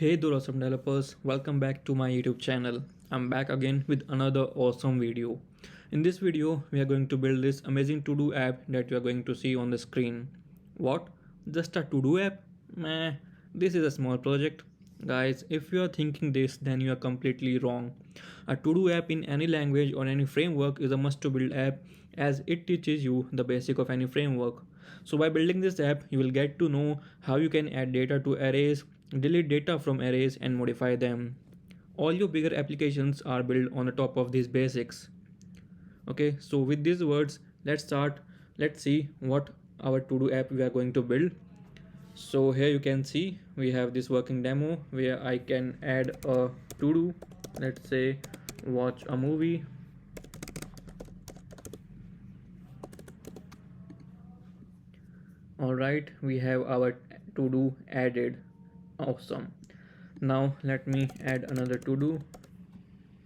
Hey there awesome developers, welcome back to my YouTube channel. I'm back again with another awesome video. In this video, we are going to build this amazing to-do app that you are going to see on the screen. What? Just a to-do app? Meh, this is a small project. Guys, if you are thinking this, then you are completely wrong. A to-do app in any language or any framework is a must-to-build app as it teaches you the basic of any framework. So by building this app, you will get to know how you can add data to arrays, delete data from arrays and modify them. All your bigger applications are built on the top of these basics. Okay, so with these words, let's start. Let's see what our to-do app we are going to build. So here you can see we have this working demo where I can add a to-do. Let's say watch a movie. All right, we have our to-do added. Awesome. Now let me add another to-do,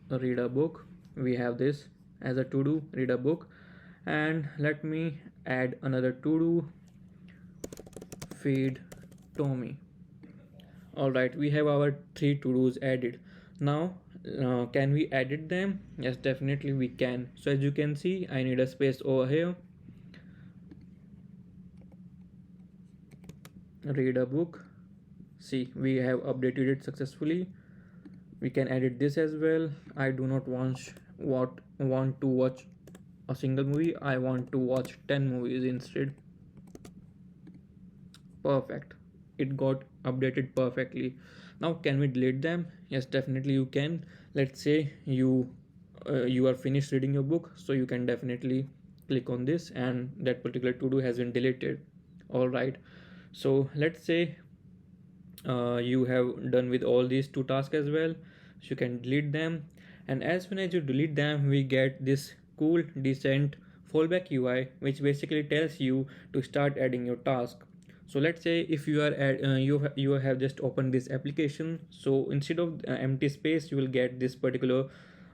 read a book. We have this as a to-do, read a book. And let me add another to-do, feed Tommy. All right, we have our three to-dos added. Now can we edit them? Yes, definitely we can. So as you can see, I need a space over here. Read a book. See, we have updated it successfully. We can edit this as well. I do not want to watch a single movie. I want to watch 10 movies instead. Perfect, it got updated perfectly. Now can we delete them? Yes, definitely you can. Let's say you are finished reading your book, so you can definitely click on this and that particular to do has been deleted. All right, so let's say you have done with all these two tasks as well, so you can delete them. And as soon as you delete them, we get this cool decent fallback UI which basically tells you to start adding your task. So let's say if you are you have just opened this application, so instead of empty space you will get this particular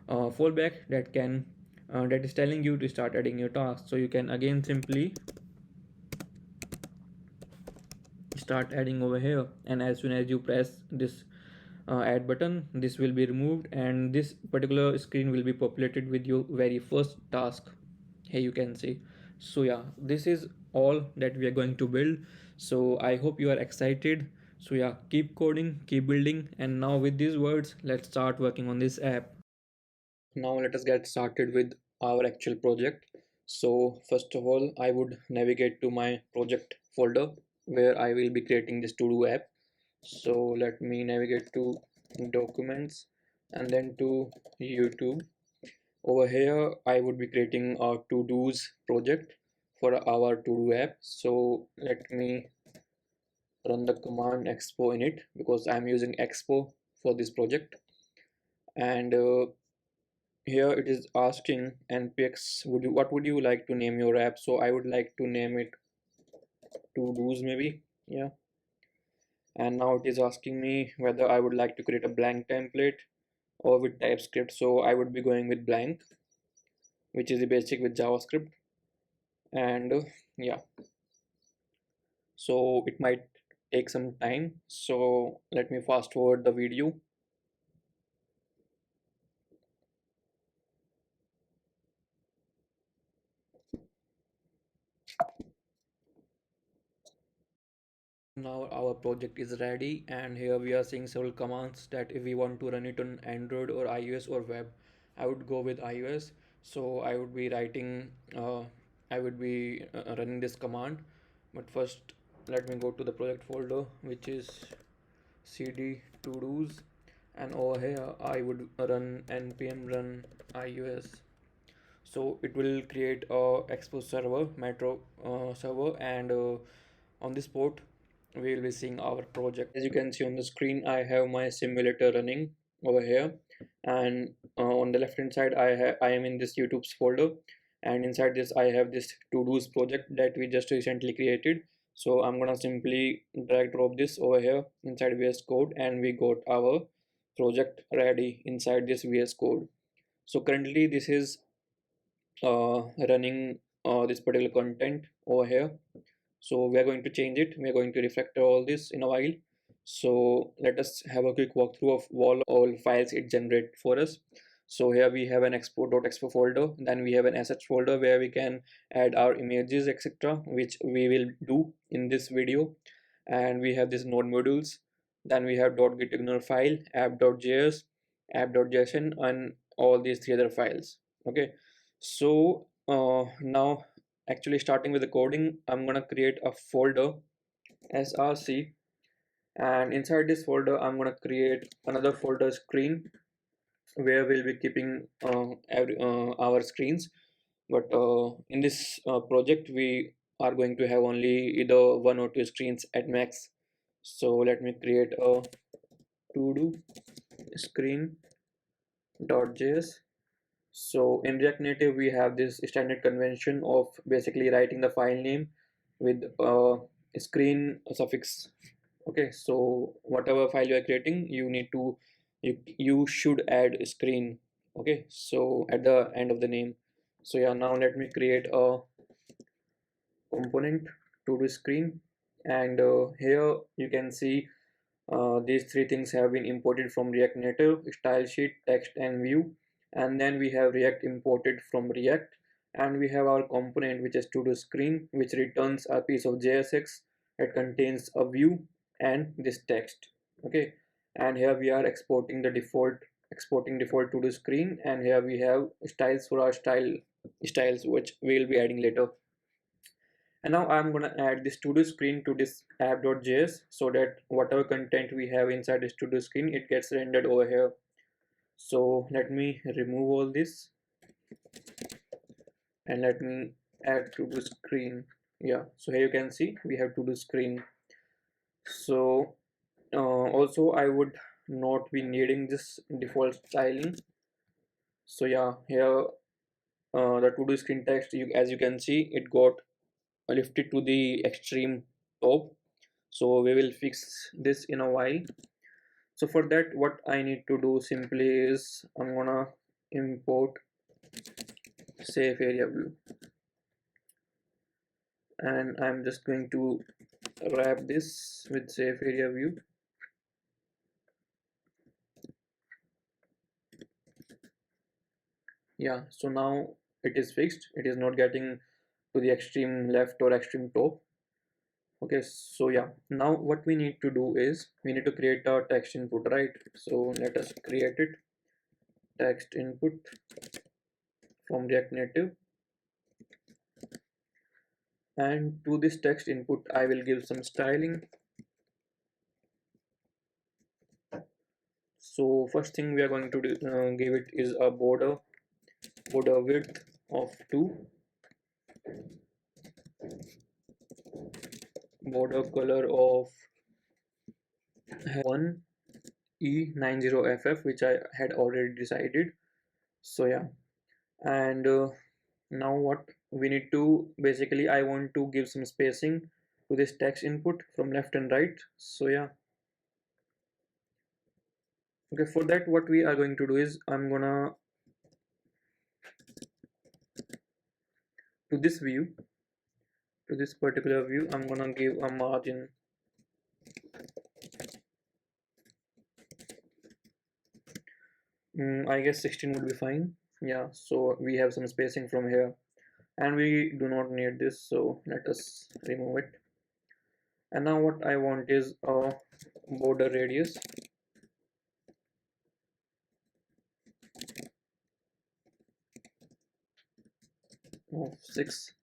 fallback that is telling you to start adding your task. So you can again simply start adding over here, and as soon as you press this add button, this will be removed and this particular screen will be populated with your very first task. Here you can see. So yeah, this is all that we are going to build. So I hope you are excited. So yeah, keep coding, keep building, and now with these words, let's start working on this app. Now let us get started with our actual project. So first of all, I would navigate to my project folder where I will be creating this to-do app. So let me navigate to documents and then to YouTube. Over here, I would be creating a to-dos project for our to-do app. So let me run the command expo in it because I'm using expo for this project. And here it is asking npx what would you like to name your app. So I would like to name it to do's maybe. Yeah, and now it is asking me whether I would like to create a blank template or with TypeScript. So I would be going with blank, which is the basic with JavaScript. And yeah, so it might take some time, so let me fast forward the video. Now our project is ready, and here we are seeing several commands that if we want to run it on Android or iOS or web, I would go with iOS. So I would be writing I would be running this command. But first let me go to the project folder, which is cd to dos, and over here I would run npm run iOS. So it will create a expo server, metro server, and on this port we will be seeing our project. As you can see on the screen, I have my simulator running over here, and on the left hand side I am in this YouTube's folder, and inside this I have this to do's project that we just recently created. So I'm gonna simply drag drop this over here inside VS Code, and we got our project ready inside this VS Code. So currently this is running this particular content over here. So we are going to change it. We are going to refactor all this in a while. So let us have a quick walkthrough of all files it generates for us. So here we have an expo.expo folder, then we have an assets folder where we can add our images, etc., which we will do in this video. And we have this node modules, then we have .gitignore file, app.js, app.json, and all these three other files. Okay, so now actually starting with the coding, I'm gonna create a folder src, and inside this folder I'm going to create another folder screen where we'll be keeping our screens. But in this project we are going to have only either one or two screens at max. So let me create a to do screen.js. So in React Native, we have this standard convention of basically writing the file name with a screen suffix. Okay, so whatever file you are creating, you should add a screen. Okay, so at the end of the name. So yeah, now let me create a component to the screen, and here you can see these three things have been imported from React Native: style sheet, text, and view. And then we have React imported from React, and we have our component which is to do screen, which returns a piece of JSX that contains a view and this text. Okay, and here we are exporting default to the screen, and here we have styles for our styles which we'll be adding later. And now I'm going to add this to-do screen to this app.js so that whatever content we have inside this to-do screen, it gets rendered over here. So let me remove all this and let me add to-do screen. Yeah, so here you can see we have to-do screen. So also I would not be needing this default styling. So yeah, here the to-do screen text, as you can see, it got lifted to the extreme top. So we will fix this in a while. So for that, what I need to do simply is I'm gonna import safe area view, and I'm just going to wrap this with safe area view. Yeah, so now it is fixed. It is not getting to the extreme left or extreme top. Okay, so yeah, now what we need to do is we need to create a text input, right? So let us create it. Text input from React Native, and to this text input I will give some styling. So first thing we are going to do, give it is a border width of 2, border color of 1 E90FF, which I had already decided. So yeah, and now what we need to, basically I want to give some spacing to this text input from left and right. So yeah, okay, for that what we are going to do is I'm gonna, to this view, to this particular view, I'm gonna give a margin. I guess 16 would be fine. Yeah, so we have some spacing from here, and we do not need this, so let us remove it. And now what I want is a border radius of 6.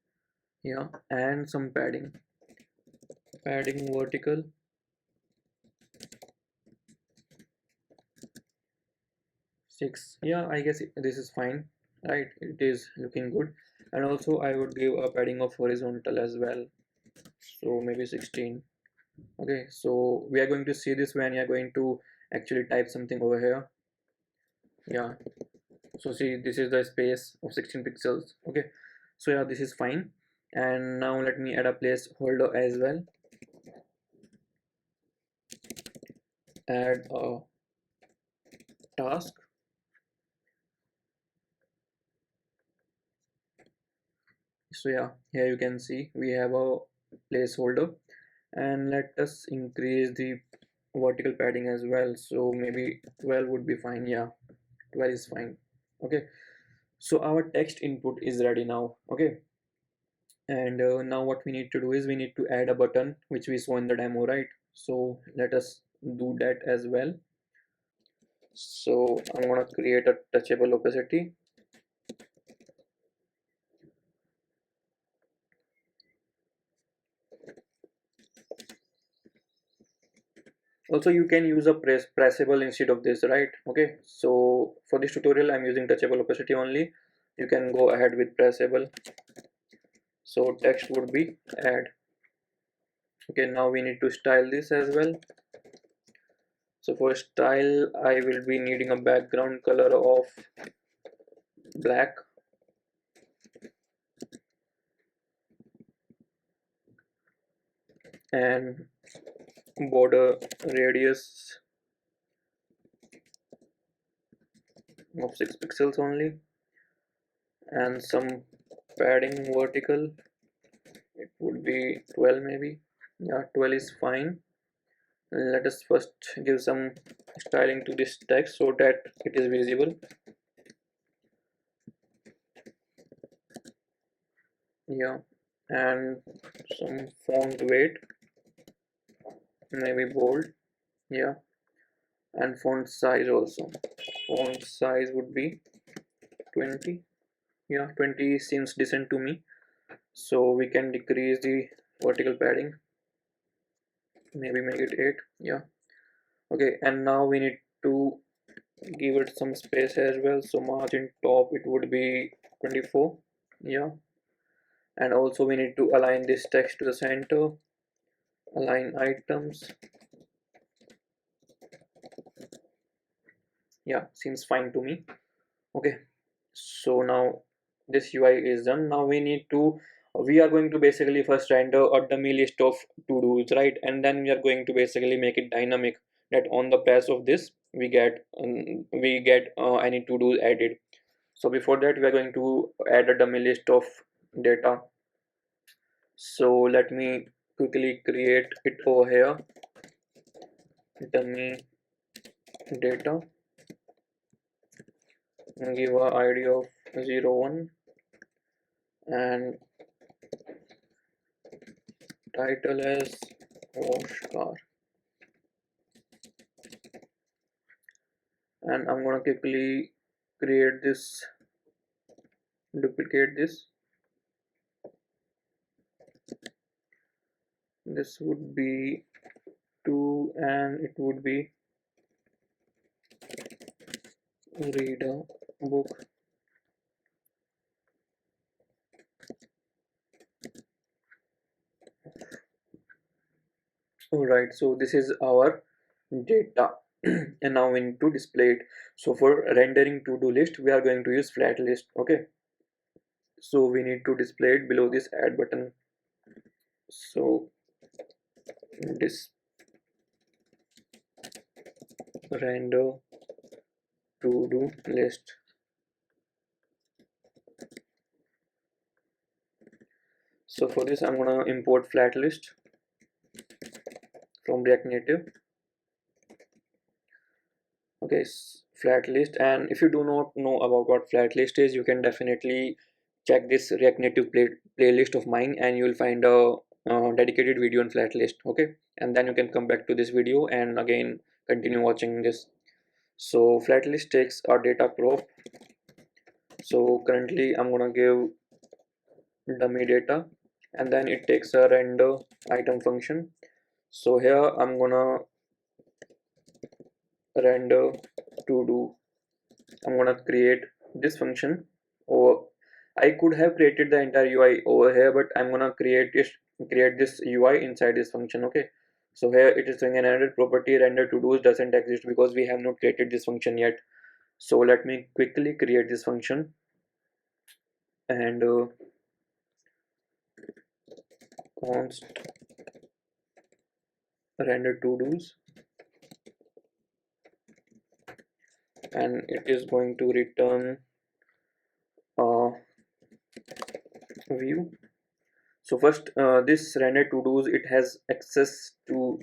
Yeah, and some padding vertical 6. Yeah, I guess this is fine, right? It is looking good. And also I would give a padding of horizontal as well, so maybe 16. Okay, so we are going to see this when you are going to actually type something over here. Yeah, so see, this is the space of 16 pixels. Okay, so yeah, this is fine. And now let me add a placeholder as well. Add a task. So yeah, here you can see we have a placeholder, and let us increase the vertical padding as well, so maybe 12 would be fine. Yeah, 12 is fine. Okay, so our text input is ready now. Okay, and now what we need to do is we need to add a button which we saw in the demo, right? So let us do that as well. So I'm gonna create a touchable opacity. Also you can use a pressable instead of this, right? Okay, so for this tutorial I'm using touchable opacity only. You can go ahead with pressable. So text would be add. Okay, now we need to style this as well. So for style I will be needing a background color of black, and border radius of 6 pixels only, and some padding vertical. It would be 12 maybe. Yeah, 12 is fine. Let us first give some styling to this text so that it is visible. Yeah, and some font weight, maybe bold. Yeah, and font size also. Font size would be 20. Yeah, 20 seems decent to me. So we can decrease the vertical padding, maybe make it 8. Yeah, okay, and now we need to give it some space as well. So margin top it would be 24. Yeah, and also we need to align this text to the center, align items. Yeah, seems fine to me. Okay, so now this UI is done. Now we are going to basically first render a dummy list of to-dos, right? And then we are going to basically make it dynamic, that on the press of this we get any to-dos added. So before that we are going to add a dummy list of data. So let me quickly create it over here. Dummy data, and give a ID of 01, and title as wash car. And I'm gonna quickly create this, duplicate this would be 2, and it would be read a book. Alright, so this is our data and now we need to display it. So for rendering to-do list we are going to use Flatlist. Okay, so we need to display it below this add button. So this render to-do list. So for this I'm gonna import Flatlist from React Native. Okay, Flatlist, and if you do not know about what Flatlist is, you can definitely check this React Native playlist of mine, and you will find a dedicated video on Flatlist. Okay, and then you can come back to this video and again continue watching this. So Flatlist takes our data crop. So currently I'm gonna give dummy data, and then it takes a render item function. So here I'm gonna render to do. I'm gonna create this function, or I could have created the entire UI over here, but I'm gonna create this UI inside this function. Okay, so here it is doing an added property render to do's doesn't exist because we have not created this function yet. So let me quickly create this function, and const render to do's, and it is going to return a view. So first this render to do's, it has access to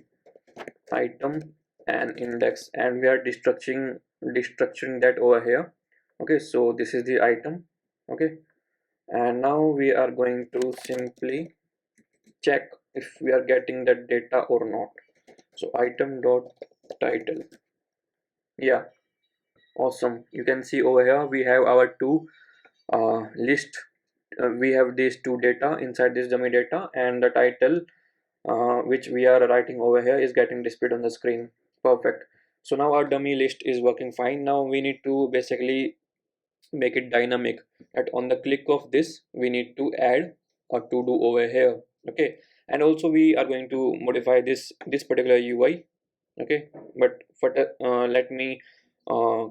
item and index, and we are destructuring that over here. Okay, so this is the item. Okay, and now we are going to simply check if we are getting that data or not. So item dot title, yeah, awesome. You can see over here we have our two list. We have these two data inside this dummy data, and the title which we are writing over here is getting displayed on the screen. Perfect. So now our dummy list is working fine. Now we need to basically make it dynamic, that on the click of this we need to add a to do over here. Okay, and also we are going to modify this particular UI. Okay, but for let me uh,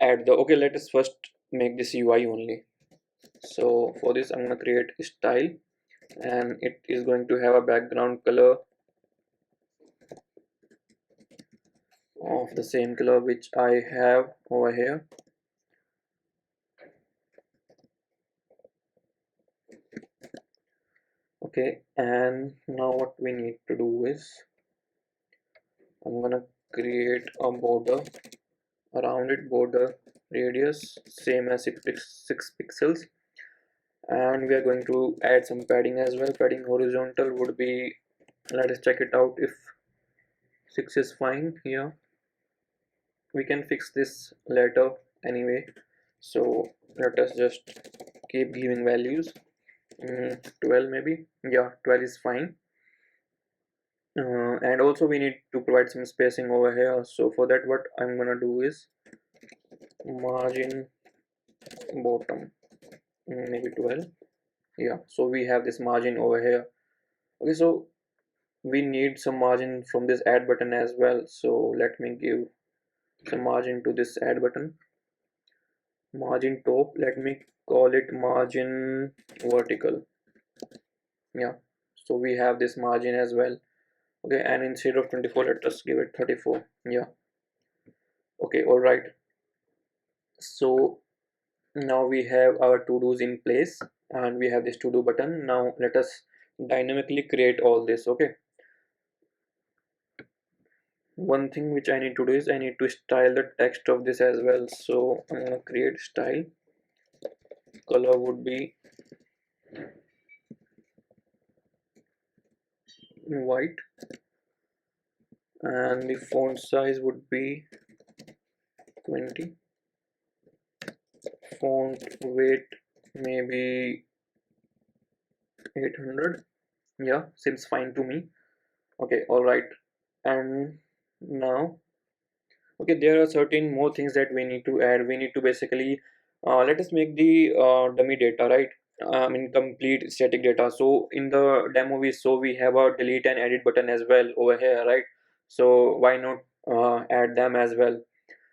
add the, okay, let us first make this UI only. So for this I'm going to create a style, and it is going to have a background color of the same color which I have over here. Okay, and now what we need to do is I'm gonna create a border around it, border radius same as 6 pixels, and we are going to add some padding as well. Padding horizontal would be, let us check it out if 6 is fine. Here we can fix this later anyway, so let us just keep giving values. 12 maybe, yeah, 12 is fine. And also we need to provide some spacing over here, so for that what I'm gonna do is margin bottom, maybe 12. Yeah, so we have this margin over here. Okay, so we need some margin from this add button as well, so let me give some margin to this add button. Margin top, let me call it margin vertical. Yeah, so we have this margin as well. Okay, and instead of 24 let us give it 34. Yeah, okay, all right. So now we have our to-dos in place, and we have this to-do button. Now let us dynamically create all this. Okay, one thing which I need to do is I need to style the text of this as well. So I'm gonna create style, color would be white, and the font size would be 20, font weight maybe 800. Yeah, seems fine to me. Okay, all right. And now, okay, there are certain more things that we need to add. We need to basically let us make the dummy data, right? I mean complete static data. So in the demo we saw we have a delete and edit button as well over here, right? So why not add them as well?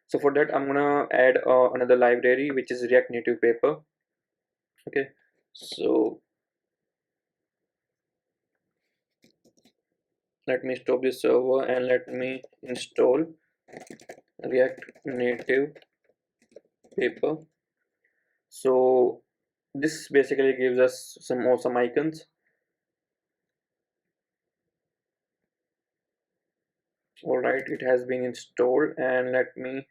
So for that I'm gonna add another library which is React Native Paper. Okay, so let me stop this server and let me install React Native Paper. So this basically gives us some awesome icons. All right, it has been installed, and let me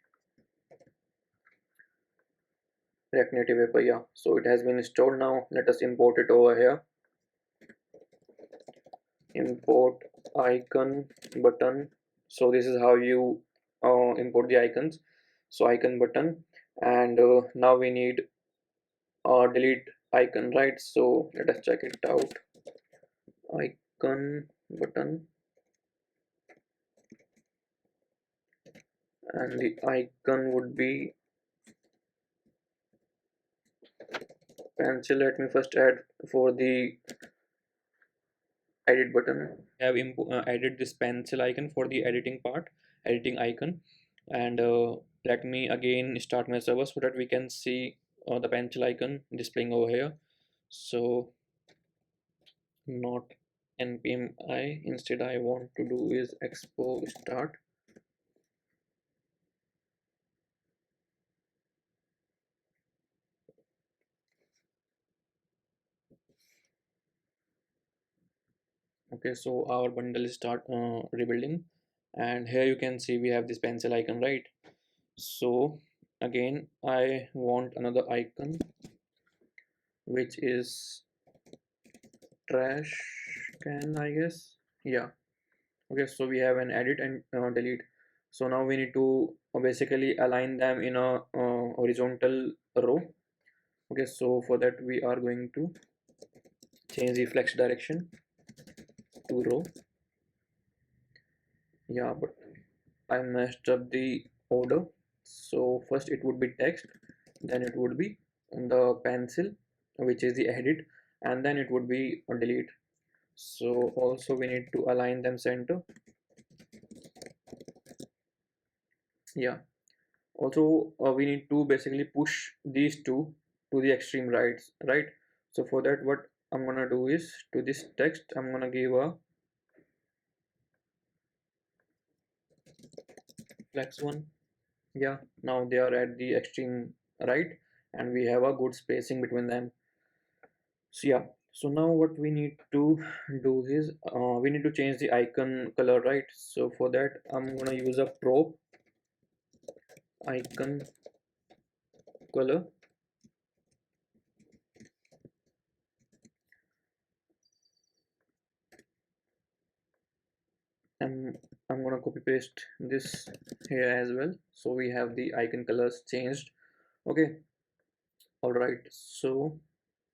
React Native Paper. Yeah, so it has been installed. Now let us import it over here. Import icon button. So this is how you import the icons. So icon button, and now we need delete icon, right? So let us check it out. Icon button, and the icon would be pencil. Let me first add for the edit button. I have added this pencil icon for the editing part, editing icon, and let me again start my server so that we can see the pencil icon displaying over here. So not npm I, instead I want to do is expo start. Okay, so our bundle is start rebuilding, and here you can see we have this pencil icon, right? So again I want another icon which is trash can, I guess. Yeah. Okay, so we have an edit and delete. So now we need to basically align them in a horizontal row. Okay, so for that we are going to change the flex direction to row. Yeah, but I messed up the order. So first it would be text, then it would be the pencil, which is the edit, and then it would be a delete. So also we need to align them center. Yeah. Also we need to basically push these two to the extreme rights, right? So for that what I'm gonna do is, to this text I'm gonna give a flex one. Yeah, now they are at the extreme right, and we have a good spacing between them. So yeah, so now what we need to do is we need to change the icon color, right? So for that I'm gonna use a probe icon color. and I'm gonna copy paste this here as well, so we have the icon colors changed. Okay, all right, so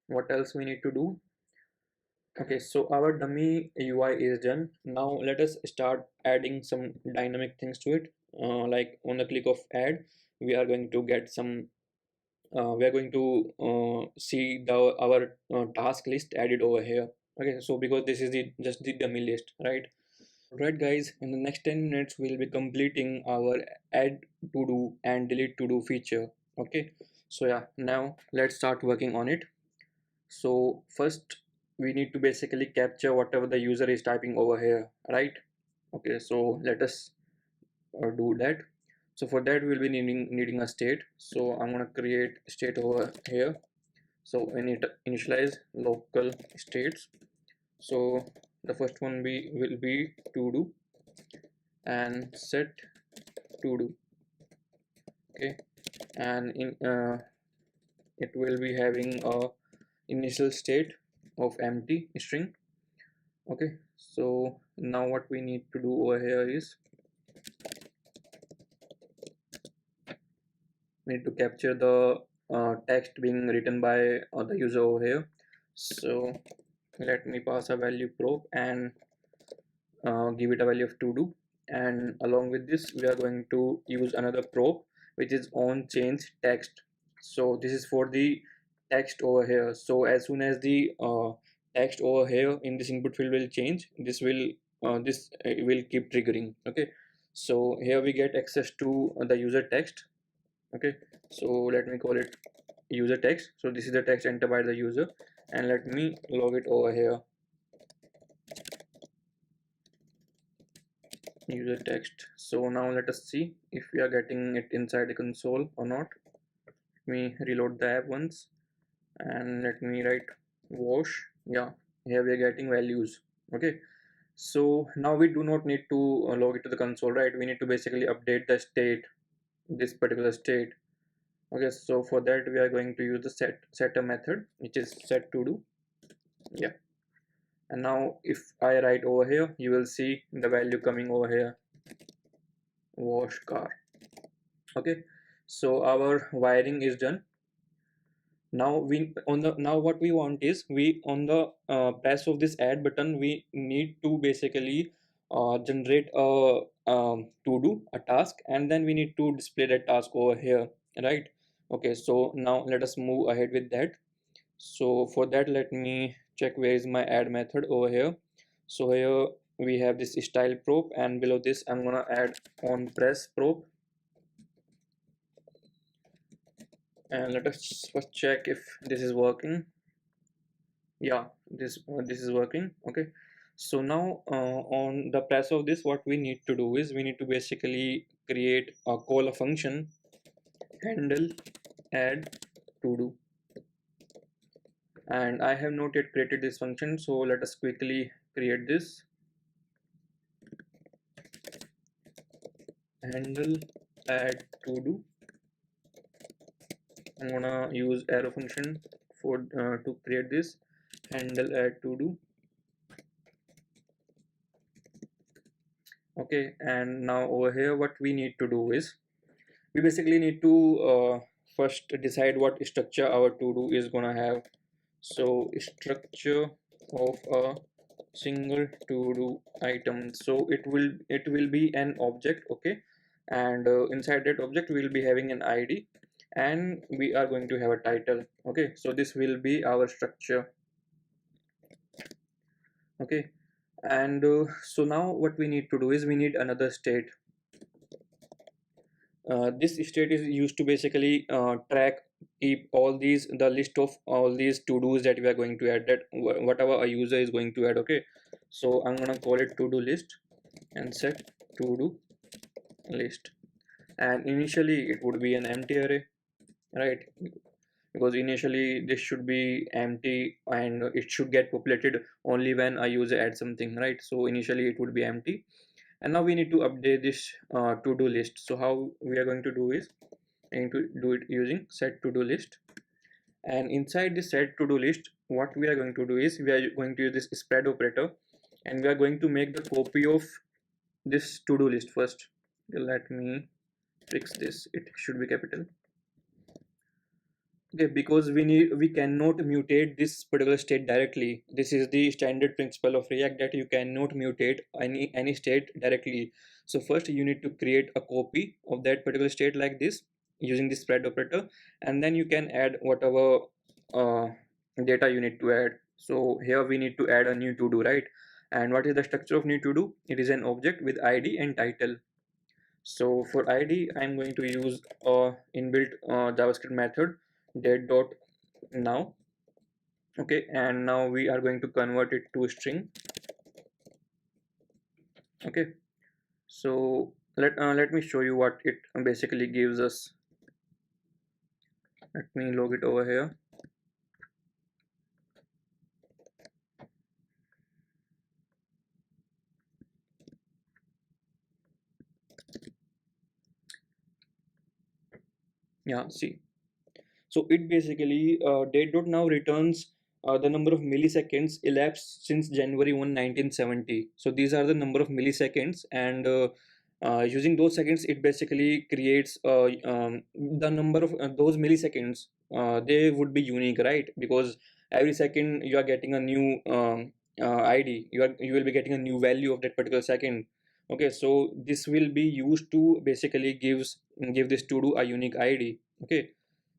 what else we need to do? Okay, so our dummy UI is done. Now let us start adding some dynamic things to it. Like on the click of add, we are going to get some we are going to see the our task list added over here. Okay, so because this is the just the dummy list, right? Right guys, in the next 10 minutes we'll be completing our add to do and delete to do feature. Okay, so yeah, now let's start working on it. So first we need to basically capture whatever the user is typing over here, right? Okay, so let us do that. So for that we'll be needing a state. So I'm gonna create state over here. So we need to initialize local states. So the first one will be to do and set to do. Okay, and in it will be having a initial state of empty string. Okay, so now what we need to do over here is we need to capture the text being written by the user over here. So let me pass a value probe and give it a value of to do, and along with this we are going to use another probe which is on change text. So this is for the text over here. So as soon as the text over here in this input field will change, this will keep triggering. Okay, so here we get access to the user text. Okay, so let me call it user text. So this is the text entered by the user, and let me log it over here, user text. So now let us see if we are getting it inside the console or not. Let me reload the app once and let me write wash. Yeah, here we are getting values. Okay, so now we do not need to log it to the console, right? We need to basically update the state, this particular state. Okay, so for that we are going to use the setter method, which is set to do. Yeah, and now if I write over here, you will see the value coming over here, wash car. Okay, so our wiring is done. Now we on the now what we want is, we on the press of this add button we need to basically generate a to do a task, and then we need to display that task over here, right? Okay, so now let us move ahead with that. So for that let me check where is my add method over here. So here we have this style probe, and below this I'm gonna add on press probe, and let us first check if this is working. Yeah, this is working. Okay, so now on the press of this what we need to do is we need to basically create a call a function handle add to do, and I have not yet created this function, so let us quickly create this handle add to do. I'm gonna use arrow function for to create this handle add to do. Okay, and now over here what we need to do is we basically need to first decide what structure our to do is gonna have. So structure of a single to do item, so it will be an object. Okay, and inside that object we will be having an id and we are going to have a title. Okay, so this will be our structure. Okay, and so now what we need to do is we need another state. This state is used to basically track, keep all these, the list of all these to do's that we are going to add, that whatever a user is going to add. Okay, so I'm gonna call it to do list and set to do list, and initially it would be an empty array, right? Because initially this should be empty and it should get populated only when a user adds something, right? So initially it would be empty, and now we need to update this to-do list. So how we are going to do is going to do it using set to-do list, and inside this set to-do list what we are going to do is we are going to use this spread operator, and we are going to make the copy of this to-do list first. Let me fix this, it should be capital. Okay, because we cannot mutate this particular state directly. This is the standard principle of React, that you cannot mutate any state directly. So first you need to create a copy of that particular state like this using the spread operator, and then you can add whatever uh, data you need to add. So here we need to add a new to do, right? And what is the structure of new to do? It is an object with id and title. So for id I'm going to use a inbuilt javascript method date dot now. Okay, and now we are going to convert it to a string. Okay, so let me show you what it basically gives us. Let me log it over here. Yeah, see, so it basically date dot now returns the number of milliseconds elapsed since January 1, 1970. So these are the number of milliseconds, and using those seconds it basically creates the number of those milliseconds. They would be unique, right? Because every second you are getting a new id, you will be getting a new value of that particular second. Okay, so this will be used to basically give this to do a unique id. Okay,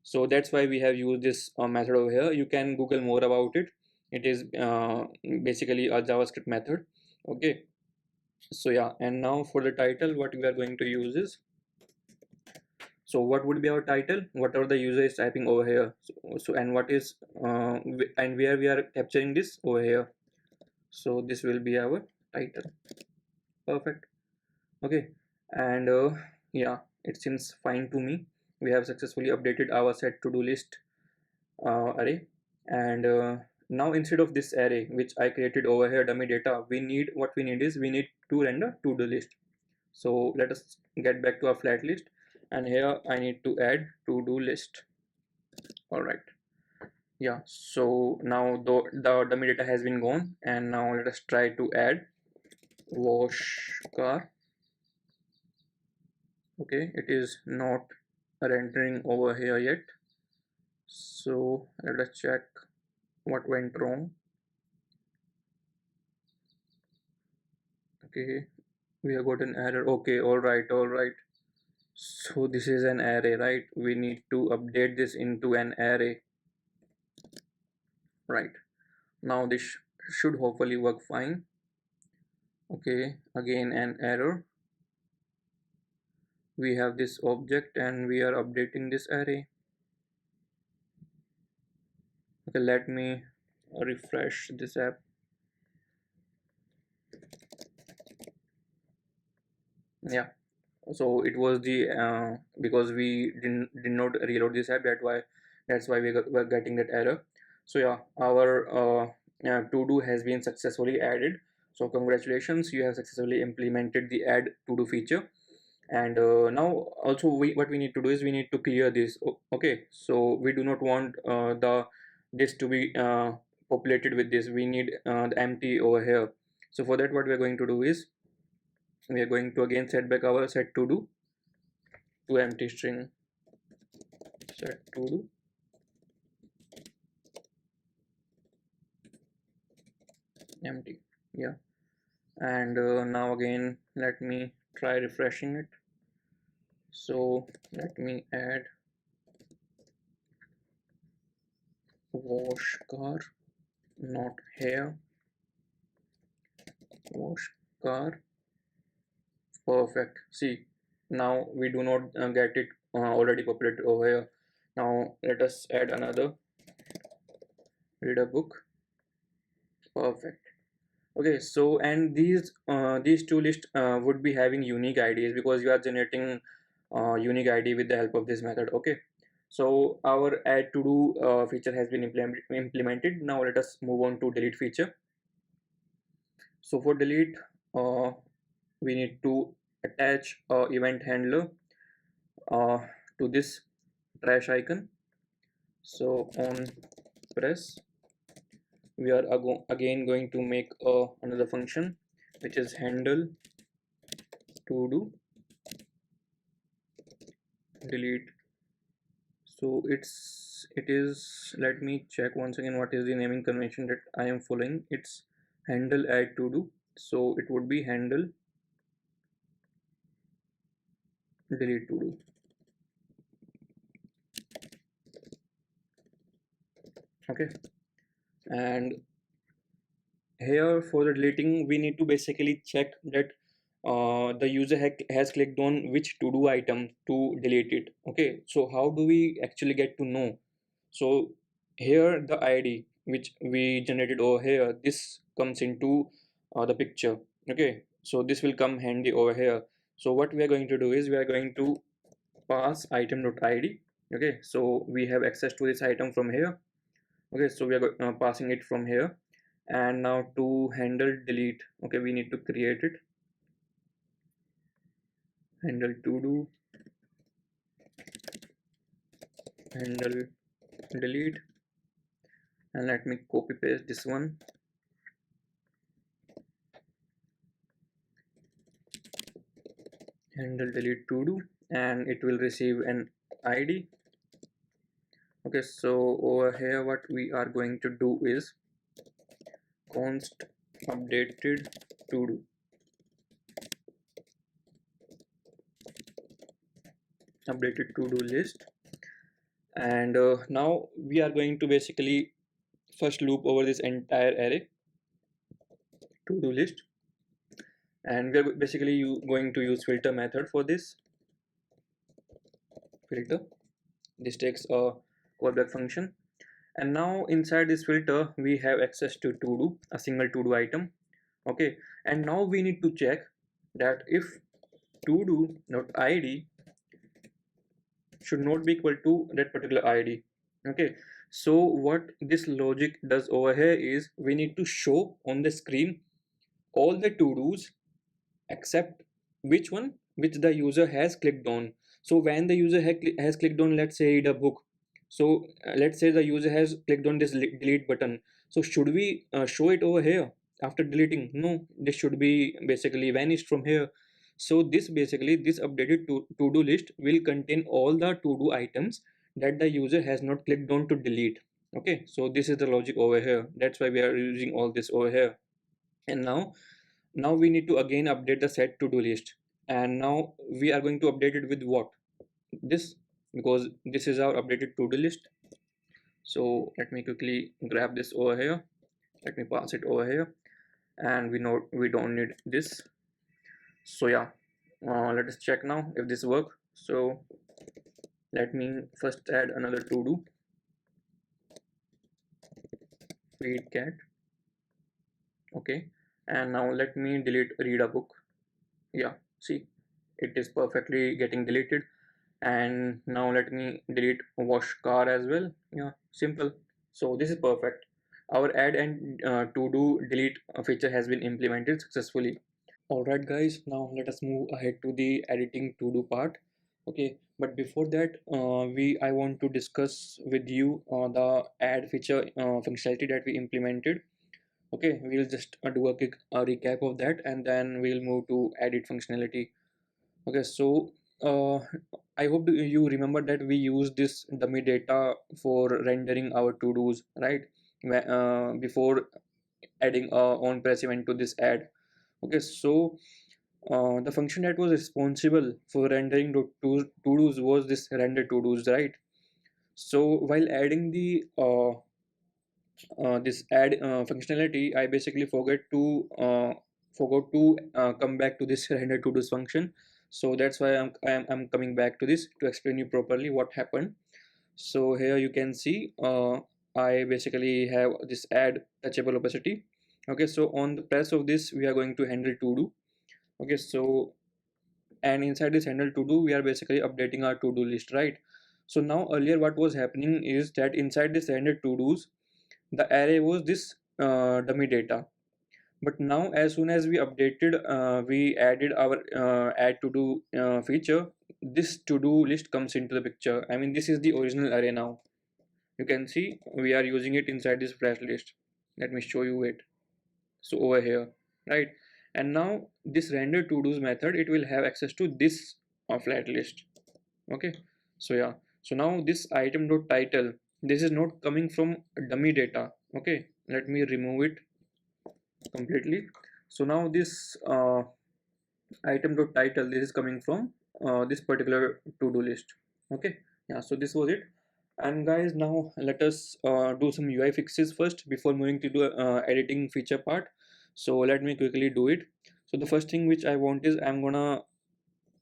so that's why we have used this method over here. You can google more about it. It is basically a javascript method. Okay, so yeah, and now for the title what we are going to use is, so what would be our title, whatever the user is typing over here. So and what is and where we are capturing this over here. So this will be our title. Perfect. Okay, and yeah, it seems fine to me. We have successfully updated our set to do list array, and now instead of this array which I created over here, dummy data, we need, what we need is we need to render to do list. So let us get back to our flat list, and here I need to add to do list. All right, yeah, so now the dummy data has been gone, and now let us try to add wash car. Okay, it is not rendering over here yet, so let us check what went wrong. Okay, we have got an error. Okay, all right, all right, so this is an array, right? We need to update this into an array, right? Now this should hopefully work fine. Okay, again an error. We have this object and we are updating this array. Okay, let me refresh this app. Yeah, so it was the because we did not reload this app, that's why we're getting that error. So yeah, our to do has been successfully added. So congratulations, you have successfully implemented the add to do feature. And now also what we need to do is we need to clear this. Okay, so we do not want the this to be populated with this. We need the empty over here. So for that, what we are going to do is we are going to again set back our set to do to empty string, set to do empty. Yeah, and now again let me try refreshing it. So let me add wash car, not hair, wash car. Perfect. See, now we do not get it already populated over here. Now let us add another, read a book. Perfect. Okay, so and these two lists would be having unique IDs because you are generating unique ID with the help of this method. Okay, so our add to do feature has been implemented. Now let us move on to delete feature. So for delete, we need to attach a event handler uh, to this trash icon. So on press, we are again going to make another function which is handle to do delete. So it is, let me check once again what is the naming convention that I am following. It's handle add to do, so it would be handle delete to do. Okay, and here for the deleting we need to basically check that the user has clicked on which to do item to delete it. Okay, so how do we actually get to know? So here the ID which we generated over here, this comes into the picture. Okay, so this will come handy over here. So what we are going to do is we are going to pass item.id. Okay, so we have access to this item from here. Okay, so we are passing it from here. And now to handle delete, okay, we need to create it, handle to do handle delete, and let me copy paste this one. Handle delete to do, and it will receive an ID. Okay, so over here what we are going to do is const updated to do, updated to do list. And now we are going to basically first loop over this entire array to do list, and we are basically going to use filter method for this. Filter, this takes a callback function, and now inside this filter we have access to do, a single to do item. Okay, and now we need to check that if to do not id should not be equal to that particular id. Okay, so what this logic does over here is we need to show on the screen all the to do's except which one which the user has clicked on. So when the user has clicked on, let's say, read a book, so let's say the user has clicked on this delete button, so should we show it over here after deleting? No, this should be basically vanished from here. So this basically, this updated to-do list will contain all the to-do items that the user has not clicked on to delete. Okay, so this is the logic over here, that's why we are using all this over here. And now we need to again update the set to do list, and now we are going to update it with what? This, because this is our updated to do list. So let me quickly grab this over here, let me pass it over here, and we know we don't need this. So yeah, let us check now if this work. So let me first add another to do, feed cat. Okay, and now let me delete read a book. Yeah, see, it is perfectly getting deleted. And now let me delete wash car as well. Yeah, simple. So this is perfect. our add and to do delete feature has been implemented successfully. Alright guys, now let us move ahead to the editing to do part. Okay, but before that, I want to discuss with you the add feature functionality that we implemented. Okay, we'll just do a quick recap of that, and then we'll move to edit functionality. Okay, so uh, I hope you remember that we use this dummy data for rendering our to-dos, right? Before adding on press event to this add. Okay, so the function that was responsible for rendering the to-dos was this render to-dos, right? So while adding the this add functionality, I basically forgot to come back to this render to do's function. So that's why I'm coming back to this to explain you properly what happened. So here you can see I basically have this add touchable opacity. Okay, so on the press of this we are going to handle to do. Okay, so and inside this handle to do we are basically updating our to do list, right? So now earlier what was happening is that inside this handle to do's the array was this dummy data, but now as soon as we updated we added our add to do feature, this to do list comes into the picture. I mean, this is the original array now. You can see we are using it inside this flash list. Let me show you it. So over here, right? And now this render to do's method, it will have access to this flat list. Okay, so yeah, so now this item dot title, this is not coming from dummy data. Okay, let me remove it completely. So now this item dot title, this is coming from this particular to-do list. Okay, yeah, so this was it. And guys, now let us do some UI fixes first before moving to the editing feature part. So let me quickly do it. So the first thing which I want is I'm gonna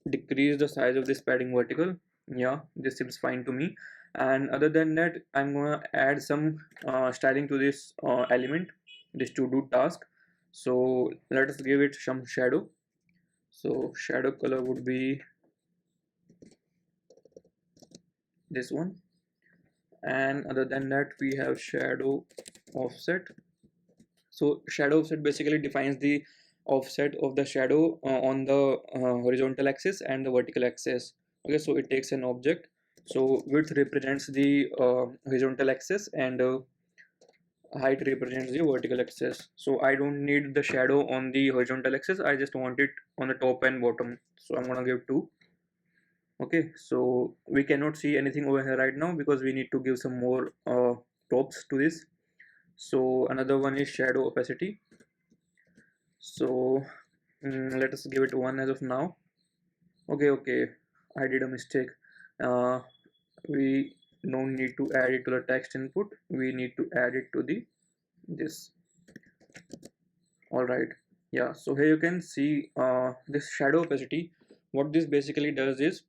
decrease the size of this padding vertical. Yeah, this seems fine to me. And other than that, I'm gonna add some styling to this element, this to do task. So let us give it some shadow. So shadow color would be this one. And other than that, we have shadow offset. So shadow offset basically defines the offset of the shadow on the horizontal axis and the vertical axis. Okay, so it takes an object. So width represents the horizontal axis, and height represents the vertical axis. So I don't need the shadow on the horizontal axis. I just want it on the top and bottom. So I'm gonna give 2. Okay, so we cannot see anything over here right now because we need to give some more props to this. So another one is shadow opacity. So let us give it 1 as of now. Okay, I did a mistake. uh, we don't need to add it to the text input, we need to add it to the this. All right, yeah, so here you can see this shadow opacity. What this basically does is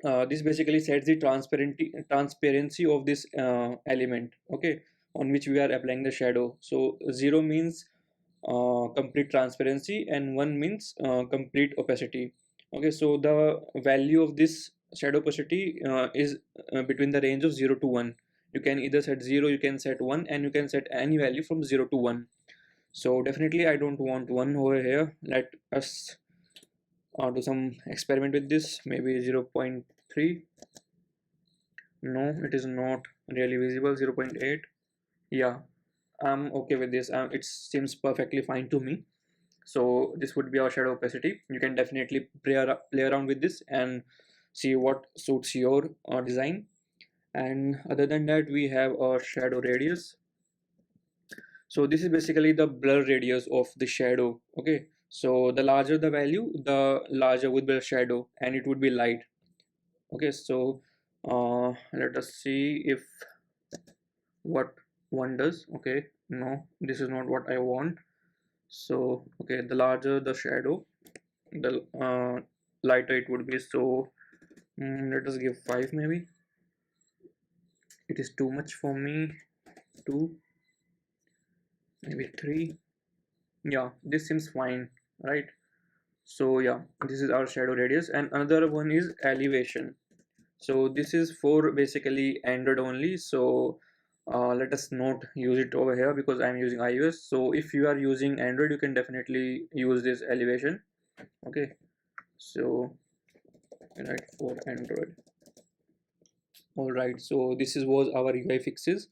this basically sets the transparency of this element, okay, on which we are applying the shadow. So 0 means complete transparency and 1 means complete opacity. Okay, so the value of this shadow opacity is between the range of 0 to 1. You can either set 0, you can set 1, and you can set any value from 0 to 1. So definitely I don't want 1 over here. Let us do some experiment with this, maybe 0.3. No, it is not really visible. 0.8. Yeah, I'm okay with this. It seems perfectly fine to me. So this would be our shadow opacity. You can definitely play around with this and see what suits your design. And other than that, we have our shadow radius. So this is basically the blur radius of the shadow. Okay, so the larger the value, the larger would be the shadow, and it would be light. Okay, so let us see if what one does. Okay, no, this is not what I want. So okay, the larger the shadow, the lighter it would be. So let us give 5 maybe. It is too much for me. 2, maybe 3. Yeah, this seems fine, right? So yeah, this is our shadow radius. And another one is elevation. So this is for basically Android only. So Let us not use it over here because I'm using iOS. So if you are using Android, you can definitely use this elevation. Okay, so right for Android. All right, so this is was our UI fixes.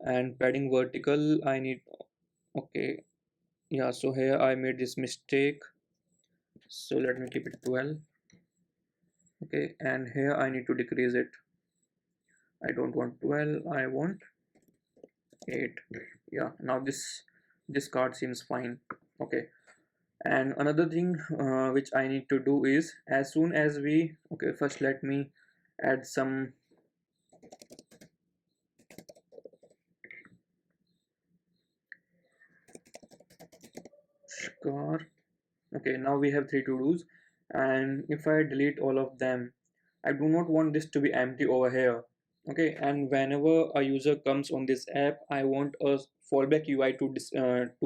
And padding vertical, I need, okay, yeah, so here I made this mistake, so let me keep it 12. Okay, and here I need to decrease it. I don't want 12, I want 8. Yeah, now this card seems fine. Okay, and another thing which I need to do is, as soon as we, okay, first let me add some scar. Okay, now we have 3 to-dos, and if I delete all of them, I do not want this to be empty over here. Okay, and whenever a user comes on this app, I want a fallback UI to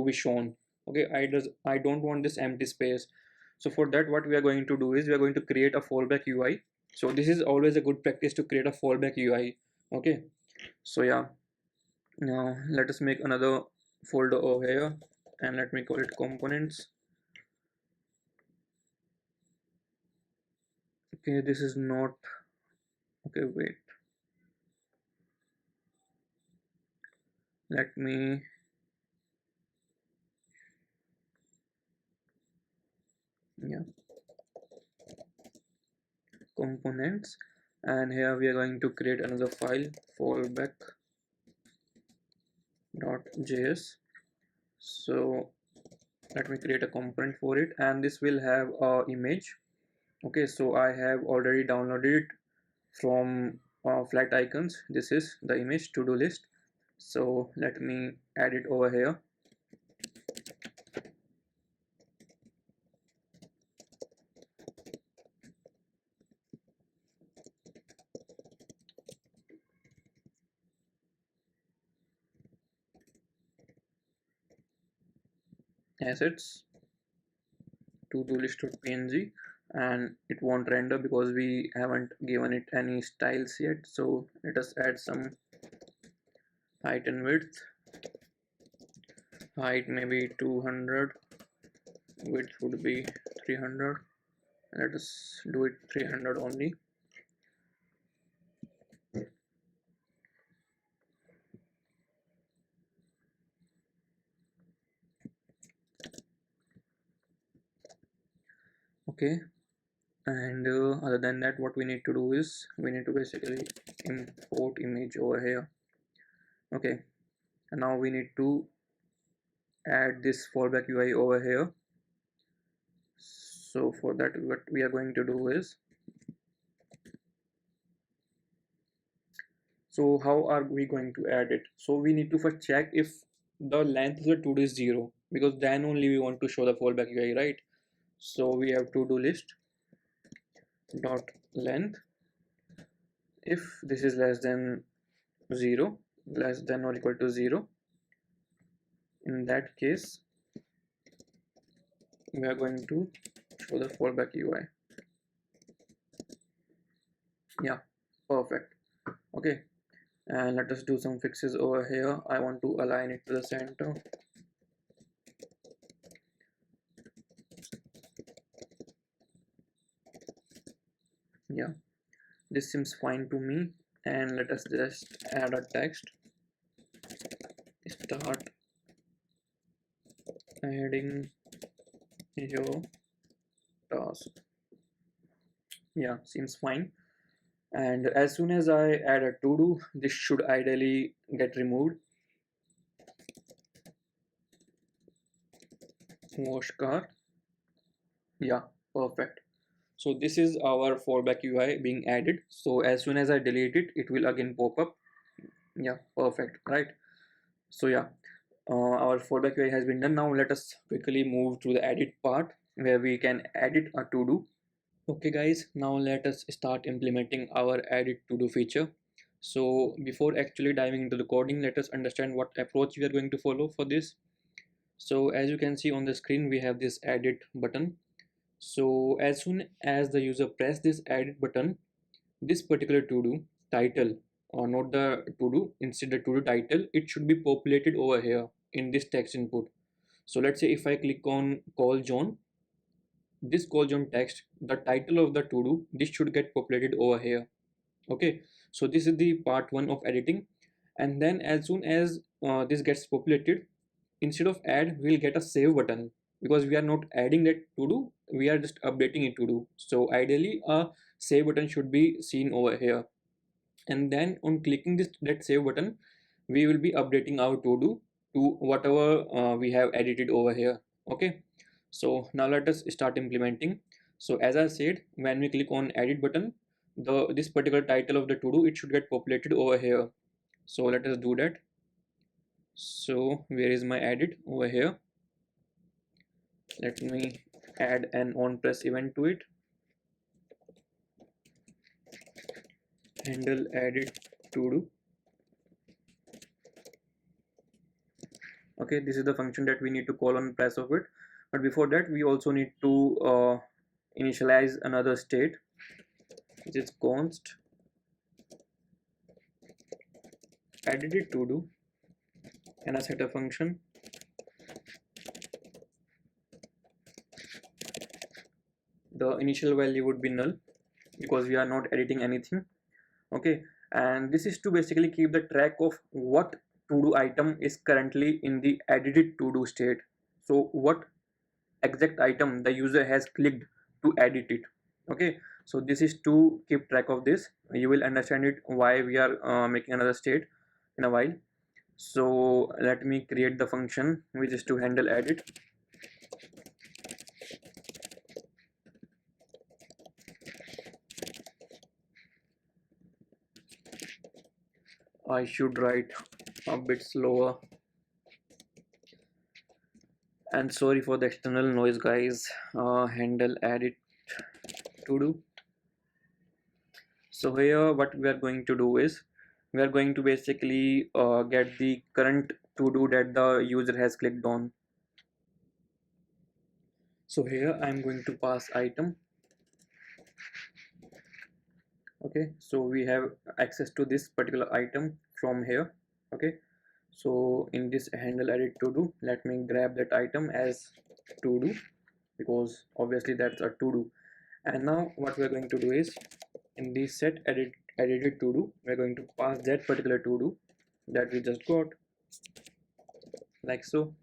be shown. Okay, I don't want this empty space. So for that, what we are going to do is we are going to create a fallback UI. So this is always a good practice to create a fallback UI. Okay, so yeah, now let us make another folder over here, and let me call it components. Okay, this is not, okay, wait, let me, yeah, components, and here we are going to create another file, fallback.js. So let me create a component for it, and this will have a image. Okay, so I have already downloaded it from flat icons. This is the image to-do list, so let me add it over here. Assets, to-do list.png, and it won't render because we haven't given it any styles yet. So let us add some height and width. Height maybe 200, width would be 300. Let us do it 300 only. Okay, and other than that, what we need to do is we need to basically import image over here. Okay, and now we need to add this fallback UI over here. So for that, what we are going to do is, so how are we going to add it? So we need to first check if the length of the to-do is 0, because then only we want to show the fallback UI, right? So we have to-do list dot length. If this is less than 0, less than or equal to 0, in that case we are going to show the fallback UI. Yeah, perfect. Okay, and let us do some fixes over here. I want to align it to the center. Yeah, this seems fine to me, and let us just add a text. Start adding your task. Yeah, seems fine. And as soon as I add a to do, this should ideally get removed. Wash car. Yeah, perfect. So this is our fallback UI being added. So as soon as I delete it, it will again pop up. Yeah, perfect, right? So yeah, our fallback UI has been done. Now let us quickly move to the edit part where we can edit a to do. Okay guys, now let us start implementing our edit to do feature. So before actually diving into the coding, let us understand what approach we are going to follow for this. So as you can see on the screen, we have this edit button. So as soon as the user press this edit button, this particular to do title, not the to do, instead the to do title, it should be populated over here in this text input. So let's say if I click on call John, this call John text, the title of the to do, this should get populated over here. Okay, so this is the part one of editing. And then as soon as this gets populated, instead of add, we'll get a save button, because we are not adding that to do, we are just updating it to do. So ideally a save button should be seen over here, and then on clicking this that save button, we will be updating our to do to whatever we have edited over here. Okay, so now let us start implementing. So as I said, when we click on edit button, the this particular title of the to do, it should get populated over here. So let us do that. So where is my edit? Over here. Let me add an on press event to it. Handle edit to do. Okay, this is the function that we need to call on press of it. But before that, we also need to initialize another state, which is const edited to do, and a setup function. The initial value would be null because we are not editing anything. Okay, and this is to basically keep the track of what to do item is currently in the edited to do state. So what exact item the user has clicked to edit it. Okay, so this is to keep track of this. You will understand it why we are making another state in a while. So let me create the function which is to handle edit. I should write a bit slower, and sorry for the external noise, guys. Handle edit to do. So here what we are going to do is we are going to basically get the current to do that the user has clicked on. So here I'm going to pass item. Okay, so we have access to this particular item from here. Okay, so in this handle edit to do, let me grab that item as to do, because obviously that's a to do. And now what we're going to do is in the set edited to do, we're going to pass that particular to do that we just got, like so.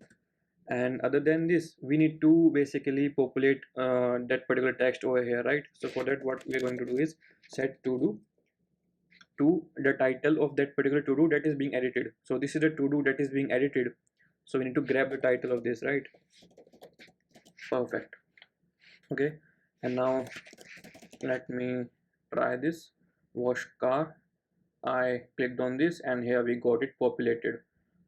And other than this, we need to basically populate that particular text over here, right? So for that, what we're going to do is set to do to the title of that particular to do that is being edited. So this is the to do that is being edited, so we need to grab the title of this, right? Perfect. Okay, and now let me try this. Wash car. I clicked on this and here we got it populated.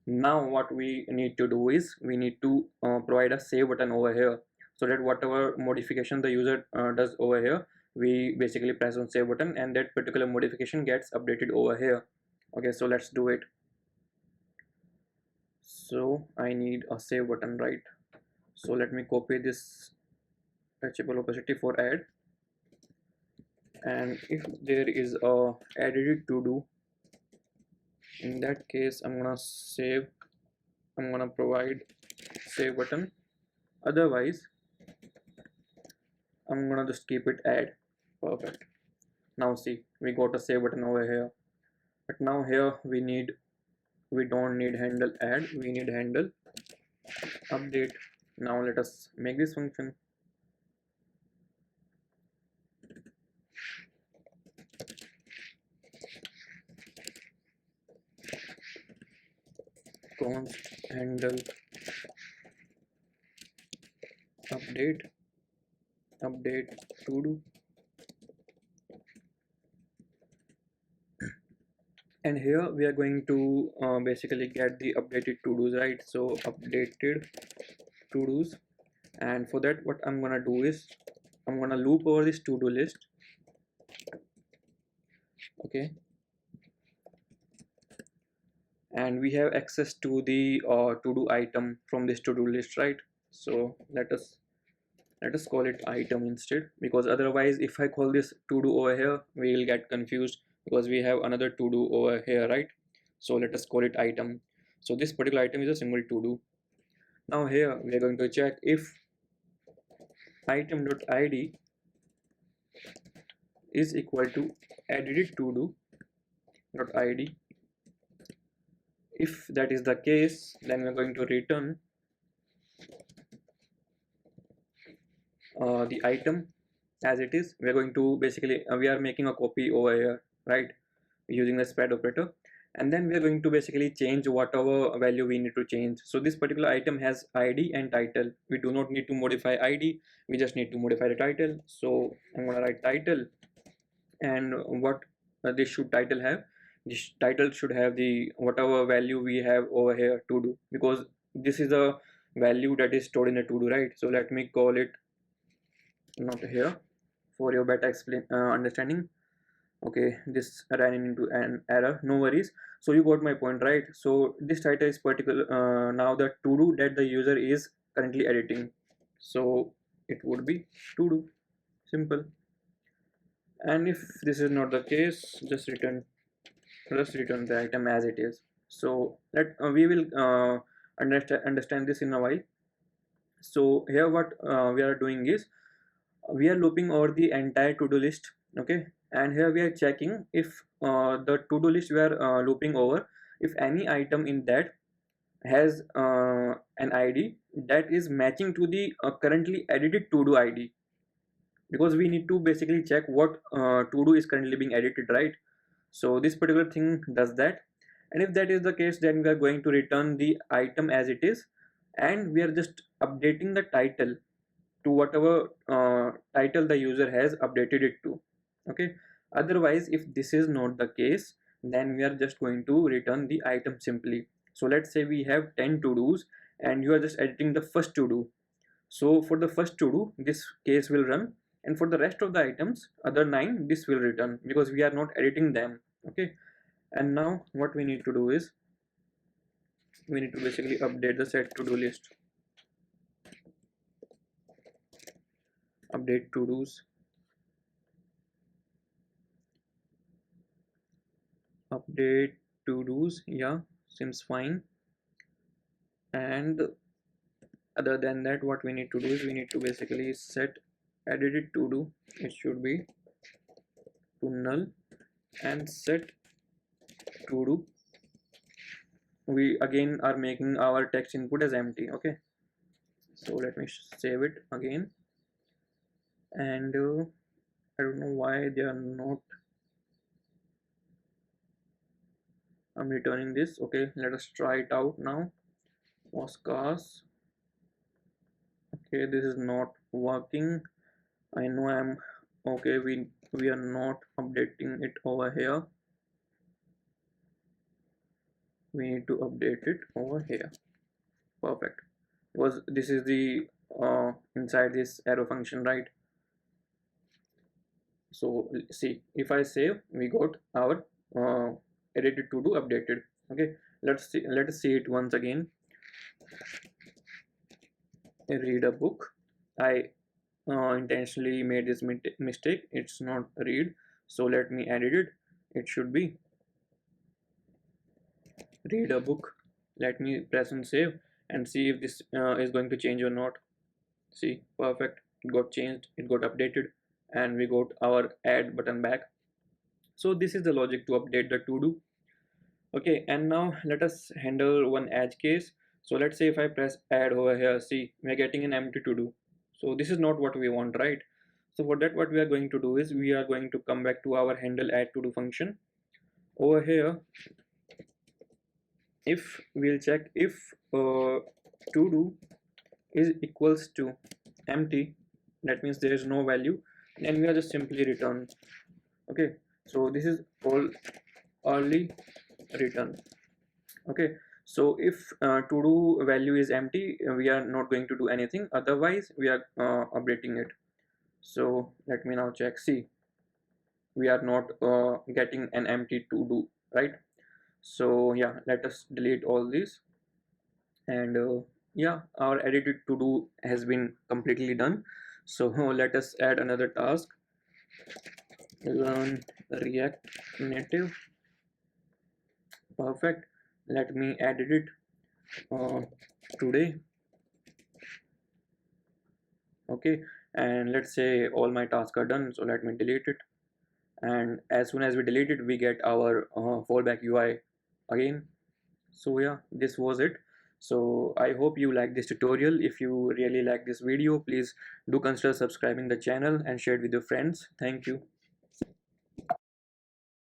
Now what we need to do is we need to provide a save button over here, so that whatever modification the user does over here, we basically press on save button and that particular modification gets updated over here. Okay, so let's do it. So I need a save button, right? So let me copy this touchable opacity for add, and if there is a edited to do, in that case I'm gonna provide save button. Otherwise I'm gonna just keep it add. Perfect. Now see, we got a save button over here, but now here we don't need handle add, we need handle update. Now let us make this function. Const handle update to do, and here we are going to basically get the updated to do's, right? So updated to do's, and for that what I'm gonna do is I'm gonna loop over this to do list. Okay, and we have access to the to do item from this to do list, right? So let us call it item instead, because otherwise if I call this to do over here, we will get confused because we have another to do over here, right? So let us call it item. So this particular item is a single to do. Now here we are going to check if item.id is equal to edited to do dot id. If that is the case, then we're going to return the item as it is. We're going to basically we are making a copy over here, right, using the spread operator, and then we're going to basically change whatever value we need to change. So this particular item has id and title. We do not need to modify id, we just need to modify the title. So I'm going to write title, and what this should title have, this title should have the whatever value we have over here to do, because this is a value that is stored in a to do, right? So let me call it not here for your better understanding. Okay, this ran into an error, no worries. So you got my point, right? So this title is particular now the to do that the user is currently editing, so it would be to do, simple. And if this is not the case, just return the item as it is. So let we will understand this in a while. So here what we are doing is we are looping over the entire to-do list. Okay, and here we are checking if the to-do list we are looping over, if any item in that has an id that is matching to the currently edited to-do id, because we need to basically check what to-do is currently being edited, right? So this particular thing does that, and if that is the case, then we are going to return the item as it is, and we are just updating the title to whatever title the user has updated it to. Okay, otherwise if this is not the case, then we are just going to return the item simply. So let's say we have 10 to do's and you are just editing the first to do. So for the first to do, this case will run, and for the rest of the items, other 9, this will return because we are not editing them. Okay, and now what we need to do is we need to basically update the set to do list, update to do's, update to do's, yeah, seems fine. And other than that, what we need to do is we need to basically set edited to do, it should be to null, and set to do, we again are making our text input as empty. Okay, so let me save it again, and I don't know why they are not, I'm returning this. Okay, let us try it out now. Oscars. Okay, this is not working. I know I'm okay. We are not updating it over here. We need to update it over here. Perfect. Because this is the inside this arrow function, right? So see, if I save, we got our edited to do updated. Okay, let us see it once again. Read a book. I intentionally made this mistake. It's not read, so let me edit it. It should be read a book. Let me press and save and see if this is going to change or not. See, perfect, it got changed, it got updated, and we got our add button back. So this is the logic to update the to do. Okay, and now let us handle one edge case. So let's say if I press add over here, see, we're getting an empty to do. So this is not what we want, right? So for that, what we are going to do is we are going to come back to our handle add to do function. Over here, if we'll check if to do is equals to empty, that means there is no value, and we are just simply return. Okay, so this is all early return. Okay, so if to do value is empty, we are not going to do anything, otherwise we are updating it. So let me now check. See, we are not getting an empty to do, right? So yeah, let us delete all this, and yeah, our edited to do has been completely done. So let us add another task. learn React Native. Perfect. Let me edit it uh, today. Okay, and let's say all my tasks are done, so let me delete it. And as soon as we delete it, we get our fallback UI again. So yeah, this was it. So I hope you like this tutorial. If you really like this video, please do consider subscribing the channel and share it with your friends. Thank you.